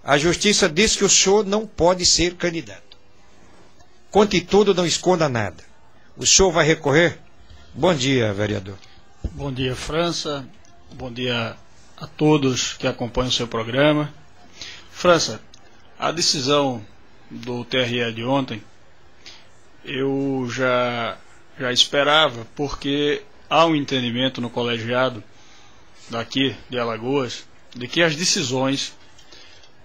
A justiça diz que o senhor não pode ser candidato. Conte tudo, não esconda nada. O senhor vai recorrer? Bom dia, vereador. Bom dia, França. Bom dia a todos que acompanham o seu programa. França, a decisão do TRE de ontem, eu já esperava, porque há um entendimento no colegiado daqui de Alagoas, de que as decisões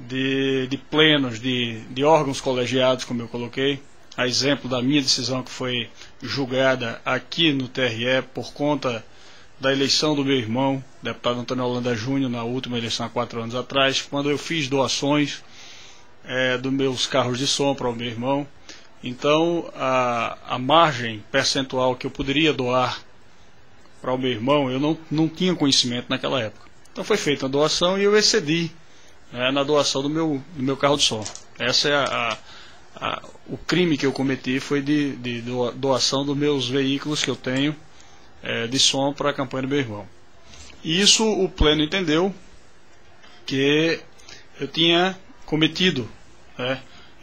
de plenos, de órgãos colegiados, como eu coloquei, a exemplo da minha decisão que foi julgada aqui no TRE por conta da eleição do meu irmão, deputado Antônio Holanda Júnior, na última eleição há 4 anos atrás, quando eu fiz doações dos meus carros de som para o meu irmão. Então, a margem percentual que eu poderia doar para o meu irmão, eu não tinha conhecimento naquela época. Então foi feita a doação e eu excedi na doação do meu carro de som. Essa é o crime que eu cometi, foi de doação dos meus veículos que eu tenho de som para a campanha do meu irmão. E isso o pleno entendeu que eu tinha cometido,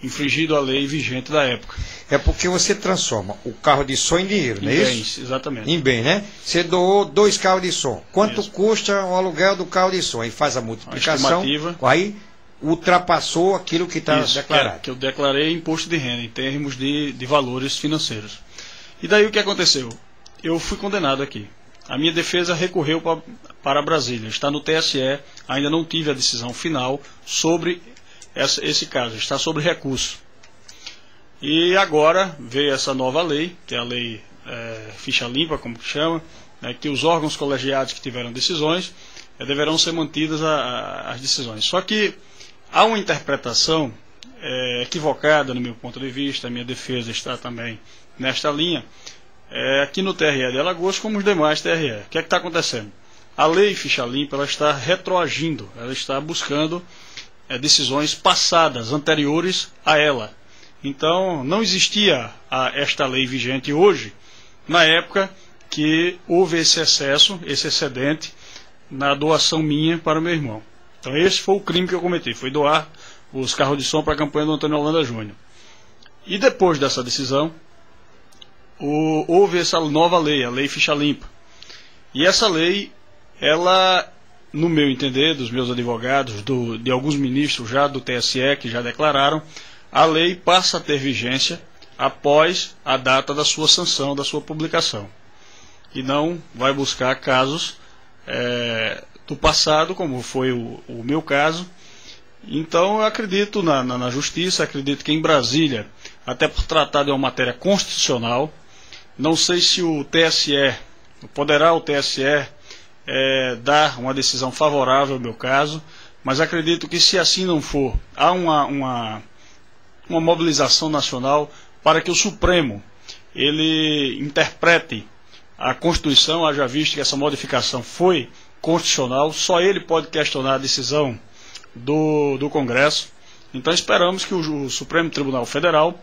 infringido a lei vigente da época. É porque você transforma o carro de som em dinheiro, não é isso? Em bens, exatamente. Em bem, né? Você doou 2 carros de som. Quanto isso. Custa o aluguel do carro de som? Aí faz a multiplicação, aí ultrapassou aquilo que está declarado. Que eu declarei imposto de renda, em termos de valores financeiros. E daí o que aconteceu? Eu fui condenado aqui. A minha defesa recorreu para Brasília. Está no TSE, ainda não tive a decisão final sobre esse caso. Está sob recurso. E agora veio essa nova lei, que é a lei ficha limpa, como que chama, que os órgãos colegiados que tiveram decisões deverão ser mantidas as decisões. Só que há uma interpretação equivocada no meu ponto de vista, a minha defesa está também nesta linha, aqui no TRE de Alagoas, como os demais TRE. O que é que está acontecendo? A lei ficha limpa, ela está retroagindo, ela está buscando decisões passadas, anteriores a ela. Então, não existia esta lei vigente hoje, na época que houve esse excesso, esse excedente, na doação minha para o meu irmão. Então, esse foi o crime que eu cometi, foi doar os carros de som para a campanha do Antônio Holanda Júnior. E depois dessa decisão, houve essa nova lei, a lei ficha limpa. E essa lei, ela, no meu entender, dos meus advogados, de alguns ministros já do TSE que já declararam, a lei passa a ter vigência após a data da sua sanção, da sua publicação. E não vai buscar casos do passado, como foi o meu caso. Então eu acredito na justiça, acredito que em Brasília, até por tratar de uma matéria constitucional, não sei se o TSE, poderá o TSE dar uma decisão favorável ao meu caso, mas acredito que se assim não for, há uma mobilização nacional para que o Supremo ele interprete a Constituição, haja visto que essa modificação foi constitucional, só ele pode questionar a decisão do Congresso. Então esperamos que o Supremo Tribunal Federal,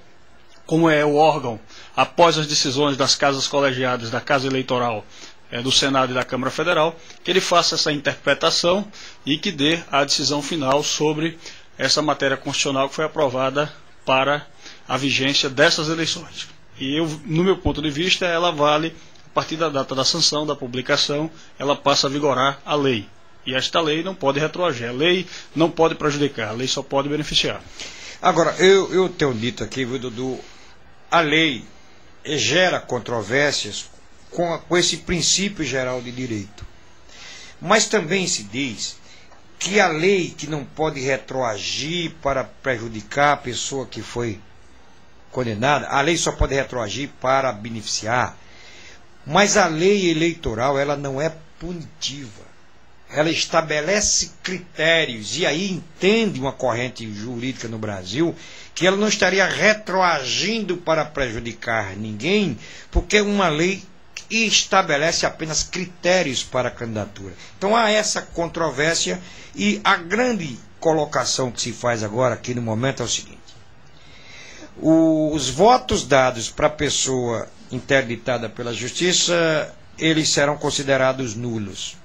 como é o órgão após as decisões das casas colegiadas, da Casa Eleitoral, do Senado e da Câmara Federal, que ele faça essa interpretação e que dê a decisão final sobre essa matéria constitucional que foi aprovada para a vigência dessas eleições. E no meu ponto de vista, ela vale, a partir da data da sanção, da publicação, ela passa a vigorar a lei. E esta lei não pode retroagir, a lei não pode prejudicar, a lei só pode beneficiar. Agora, eu tenho dito aqui, viu, Dudu, a lei gera controvérsias com esse princípio geral de direito. Mas também se diz que a lei que não pode retroagir para prejudicar a pessoa que foi condenada, a lei só pode retroagir para beneficiar. Mas a lei eleitoral, ela não é punitiva. Ela estabelece critérios, e aí entende uma corrente jurídica no Brasil que ela não estaria retroagindo para prejudicar ninguém, porque uma lei estabelece apenas critérios para a candidatura. Então há essa controvérsia, e a grande colocação que se faz agora aqui no momento é o seguinte: os votos dados para a pessoa interditada pela justiça, eles serão considerados nulos.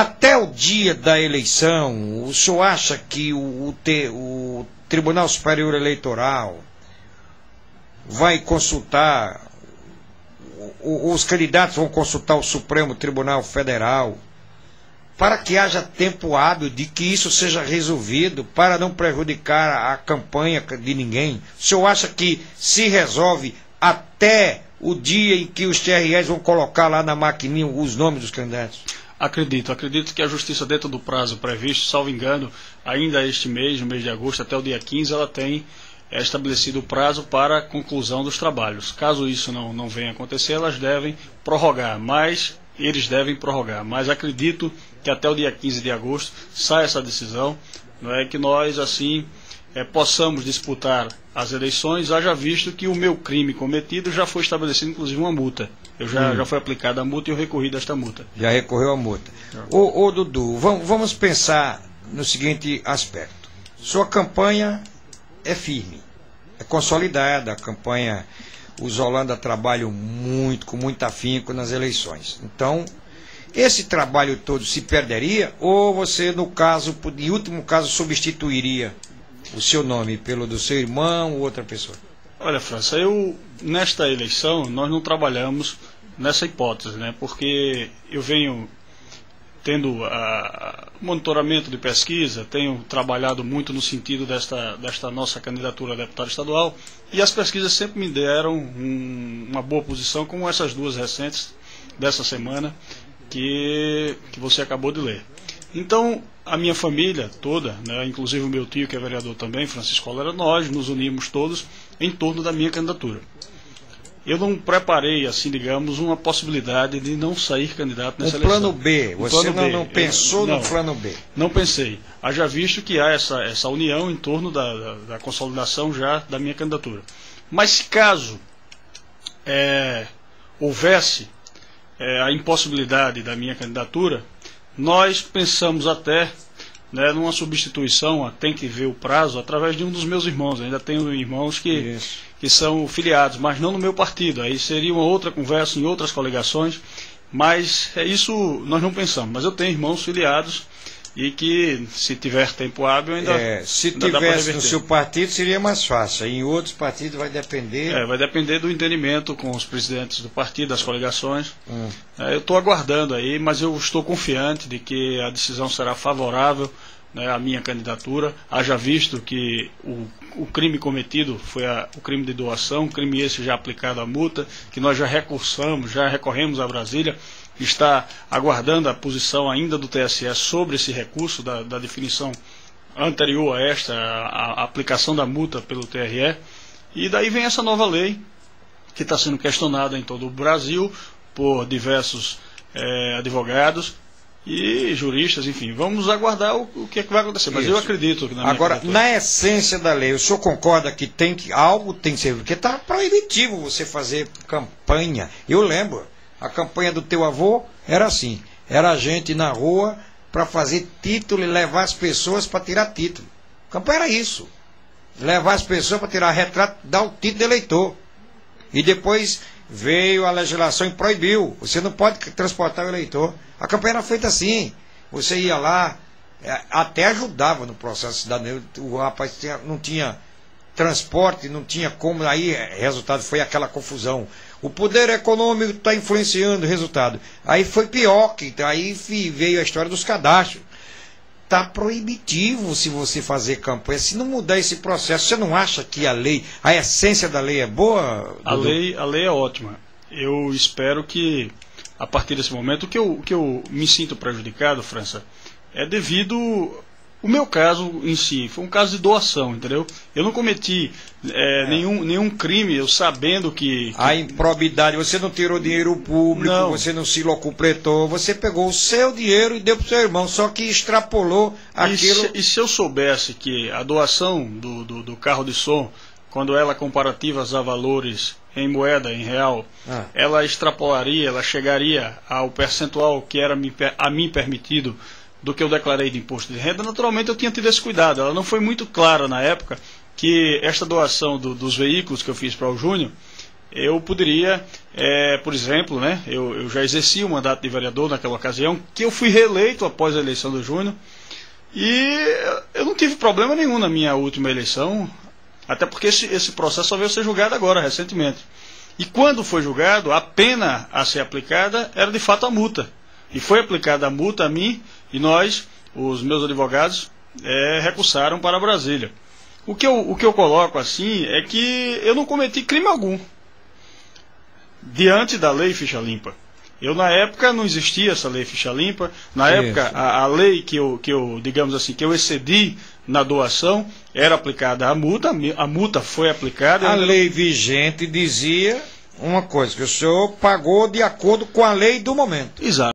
até o dia da eleição, o senhor acha que o Tribunal Superior Eleitoral vai consultar, os candidatos vão consultar o Supremo Tribunal Federal, para que haja tempo hábil de que isso seja resolvido, para não prejudicar a campanha de ninguém? O senhor acha que se resolve até o dia em que os TREs vão colocar lá na maquininha os nomes dos candidatos? Acredito que a Justiça, dentro do prazo previsto, salvo engano, ainda este mês, no mês de agosto, até o dia 15, ela tem estabelecido o prazo para a conclusão dos trabalhos. Caso isso não venha a acontecer, eles devem prorrogar, mas acredito que até o dia 15 de agosto saia essa decisão, não é, que nós assim possamos disputar as eleições, haja visto que o meu crime cometido já foi estabelecido, inclusive, uma multa. Já foi aplicada a multa e eu recorri desta multa. Já recorreu à multa. Ô Dudu, vamos pensar no seguinte aspecto. Sua campanha é firme, é consolidada, a campanha, os Holanda trabalham muito, com muito afinco nas eleições. Então, esse trabalho todo se perderia, ou você, no caso, em último caso, substituiria o seu nome pelo do seu irmão ou outra pessoa? Olha, França, nesta eleição, nós não trabalhamos nessa hipótese, né? Porque eu venho tendo monitoramento de pesquisa, tenho trabalhado muito no sentido desta nossa candidatura a deputado estadual, e as pesquisas sempre me deram uma boa posição, como essas duas recentes dessa semana que você acabou de ler. Então, a minha família toda, né, inclusive o meu tio, que é vereador também, Francisco Holanda, nós nos unimos todos em torno da minha candidatura. Eu não preparei, assim, digamos, uma possibilidade de não sair candidato nessa eleição. Plano B, você não pensou no plano B? Não pensei. Haja visto que há essa união em torno da consolidação já da minha candidatura. Mas se caso houvesse a impossibilidade da minha candidatura, nós pensamos até, né, numa substituição, tem que ver o prazo, através de um dos meus irmãos. Ainda tenho irmãos que são filiados, mas não no meu partido. Aí seria uma outra conversa em outras coligações, mas isso nós não pensamos. Mas eu tenho irmãos filiados e que, se tiver tempo hábil, ainda se ainda tivesse no seu partido seria mais fácil. Em outros partidos vai depender. Vai depender do entendimento com os presidentes do partido, das coligações. Eu estou aguardando aí, mas eu estou confiante de que a decisão será favorável, né, à minha candidatura. Haja visto que o crime cometido foi o crime de doação, crime esse já aplicado à multa, que nós já recorremos a Brasília. Está aguardando a posição ainda do TSE sobre esse recurso da definição anterior a esta, a aplicação da multa pelo TRE. E daí vem essa nova lei que está sendo questionada em todo o Brasil por diversos advogados e juristas, enfim. Vamos aguardar o que é que vai acontecer. Mas eu acredito que agora, na essência da lei, o senhor concorda que algo tem que ser, porque está proibitivo você fazer campanha. Eu lembro. A campanha do teu avô era assim, era a gente na rua para fazer título e levar as pessoas para tirar título. A campanha era isso, levar as pessoas para tirar retrato, dar o título de eleitor. E depois veio a legislação e proibiu, você não pode transportar o eleitor. A campanha era feita assim, você ia lá, até ajudava no processo cidadão, o rapaz não tinha transporte, não tinha como, aí resultado foi aquela confusão. O poder econômico está influenciando o resultado. Aí foi pior, aí veio a história dos cadastros. Está proibitivo se você fazer campanha. Se não mudar esse processo, você não acha que a essência da lei é boa? A lei é ótima. Eu espero que, a partir desse momento, o que eu me sinto prejudicado, França, é devido... O meu caso em si foi um caso de doação, entendeu? Eu não cometi nenhum crime, eu sabendo que... A improbidade, você não tirou dinheiro público, não. Você não se locupletou, você pegou o seu dinheiro e deu para o seu irmão, só que extrapolou aquilo... E se eu soubesse que a doação do carro de som, quando ela comparativa a valores em moeda, em real, ela extrapolaria, ela chegaria ao percentual que era a mim permitido do que eu declarei de imposto de renda, naturalmente eu tinha tido esse cuidado. Ela não foi muito clara na época que esta doação dos veículos que eu fiz para o Júnior, eu poderia, por exemplo, né, eu já exerci o mandato de vereador naquela ocasião, que eu fui reeleito após a eleição do Júnior, e eu não tive problema nenhum na minha última eleição, até porque esse processo só veio ser julgado agora, recentemente. E quando foi julgado, a pena a ser aplicada era de fato a multa. E foi aplicada a multa a mim, e nós, os meus advogados, recursaram para Brasília. O que eu coloco assim é que eu não cometi crime algum diante da lei ficha limpa. Na época não existia essa lei ficha limpa. Na época a lei que eu digamos assim, que eu excedi na doação, era aplicada a multa foi aplicada. A lei vigente dizia uma coisa, que o senhor pagou de acordo com a lei do momento. Exato.